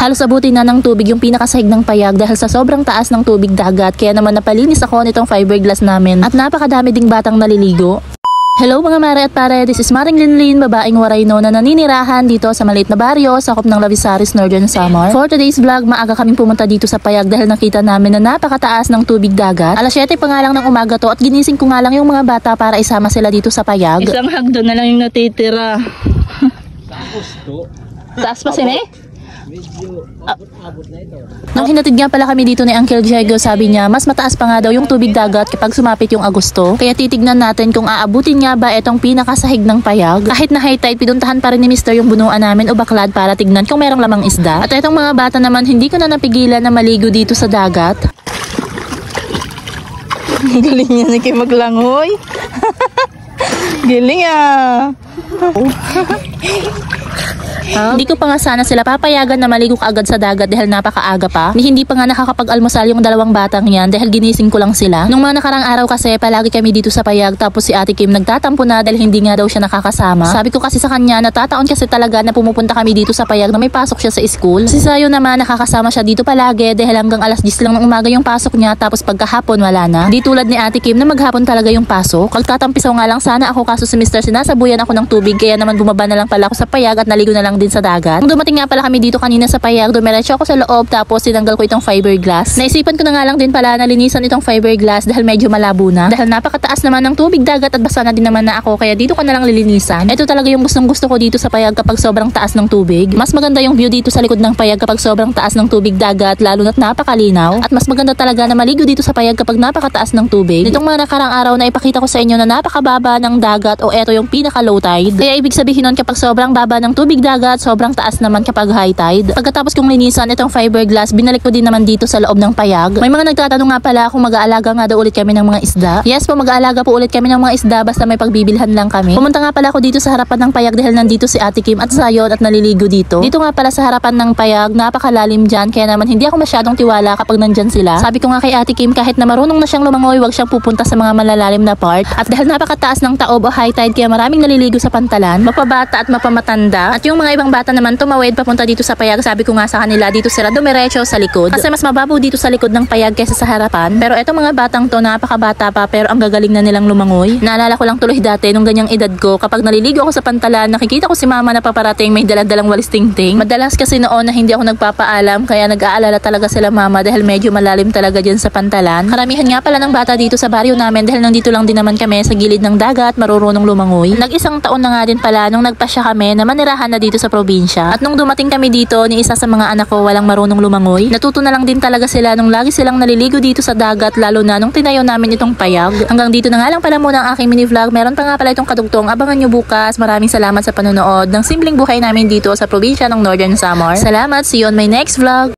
Halos abutin na ng tubig yung pinakasahig ng payag dahil sa sobrang taas ng tubig dagat, kaya naman napalinis ako nitong fiberglass namin at napakadami ding batang naliligo. Hello mga mare at pare, this is Maring Linlin, babaeng Warayno na naninirahan dito sa maliit na baryo sakop ng Lavisaris, Northern Samar. For today's vlog, maaga kaming pumunta dito sa payag dahil nakita namin na napakataas ng tubig dagat. Alas 7 pa nga lang ng umaga to at ginising ko nga lang yung mga bata para isama sila dito sa payag. Isang hagdan na lang yung natitira. Taas pa sini? Medyo abot na ito. Nung hinatid nga pala kami dito ni Uncle Diego, sabi niya mas mataas pa nga daw yung tubig dagat kapag sumapit yung Agosto. Kaya titignan natin kung aabutin nga ba itong pinakasahig ng payag. Kahit na high tide, pinuntahan pa rin ni Mr. yung bunuan namin o baklad para tignan kung merong lamang isda. At itong mga bata naman, hindi ko na napigilan na maligo dito sa dagat. Galing niya na kayo maglangoy. Galing ah. Hindi ko pa nga sana sila papayagan na maligo kaagad sa dagat dahil napakaaga pa. Hindi pa nga nakakapag-almusal yung dalawang batang yan dahil ginising ko lang sila. Nung mga nakarang araw kasi palagi kami dito sa payag, tapos si Ate Kim nagtatampo na dahil hindi nga daw siya nakakasama. Sabi ko kasi sa kanya natataon kasi talaga na pumupunta kami dito sa payag na may pasok siya sa school. Si Sayo naman nakakasama siya dito palagi dahil hanggang alas 10 lang ng umaga yung pasok niya, tapos pagkahapon wala na. Di tulad ni Ate Kim na maghapon talaga yung pasok. Magtatampisaw nga lang sana ako kaso si Mr. sinasabuyan ako ng tubig, kaya naman bumaba na lang pala ako sa payag at naligo na lang din sa dagat. Nung dumating nga pala kami dito kanina sa payag, dumiretso ako sa loob tapos tinanggal ko itong fiberglass. Naisipan ko na nga lang din pala na linisan itong fiberglass dahil medyo malabo na. Dahil napakataas naman ng tubig dagat at basa na din naman na ako, kaya dito ko na lang lilinisan. Ito talaga yung gustong gusto ko dito sa payag kapag sobrang taas ng tubig. Mas maganda yung view dito sa likod ng payag kapag sobrang taas ng tubig dagat, lalo na't napakalinaw. At mas maganda talaga na maligo dito sa payag kapag napakataas ng tubig. Nitong mga nakarang araw na ipakita ko sa inyo na napakababa ng dagat o eto yung pinaka low tide. Kaya ibig sabihin nun kapag sobrang baba ng tubig dagat, sobrang taas naman kapag high tide. Pagkatapos kong linisan itong fiberglass, binalik ko din naman dito sa loob ng payag. May mga nagtatanong nga pala kung mag-aalaga nga daw ulit kami ng mga isda. Yes po, mag-aalaga po ulit kami ng mga isda basta may pagbibilhan lang kami. Pumunta nga pala ako dito sa harapan ng payag dahil nandito si Ate Kim at Sayon at naliligo dito. Dito nga pala sa harapan ng payag, napakalalim dyan, kaya naman hindi ako masyadong tiwala kapag nandyan sila. Sabi ko nga kay Ate Kim, kahit na marunong na siyang lumangoy, wag siyang pupunta sa mga malalalim na part. At dahil napakataas ng taob o high tide, kaya maraming naliligo sa pantalan, mapabata at mapamatanda. At yung mga ibang bata naman tumawid papunta dito sa payag. Sabi ko nga sa kanila, dito sila dumiretso sa likod kasi mas mababaw dito sa likod ng payag kaysa sa harapan. Pero etong mga batang to, napakabata pa pero ang gagaling na nilang lumangoy. Naalala ko lang tuloy dati nung ganyang edad ko, kapag naliligo ako sa pantalan, nakikita ko si mama na paparating may dalang walis tingting. Madalas kasi noon na hindi ako nagpapaalam, kaya nag-aalala talaga sila mama dahil medyo malalim talaga dyan sa pantalan. Karamihan nga pala ng bata dito sa baryo namin dahil nandito lang din naman kami sa gilid ng dagat, marurunong lumangoy. Nag-isang taon na nga din pala nung nagpasya kami na manirahan na dito sa probinsya. At nung dumating kami dito, ni isa sa mga anak ko walang marunong lumangoy. Natuto na lang din talaga sila nung lagi silang naliligo dito sa dagat, lalo na nung tinayo namin itong payag. Hanggang dito na nga lang pala muna ang aking mini vlog. Meron pa nga pala itong kadugtong. Abangan nyo bukas. Maraming salamat sa panonood ng simpleng buhay namin dito sa probinsya ng Northern Samar. Salamat. See you on my next vlog.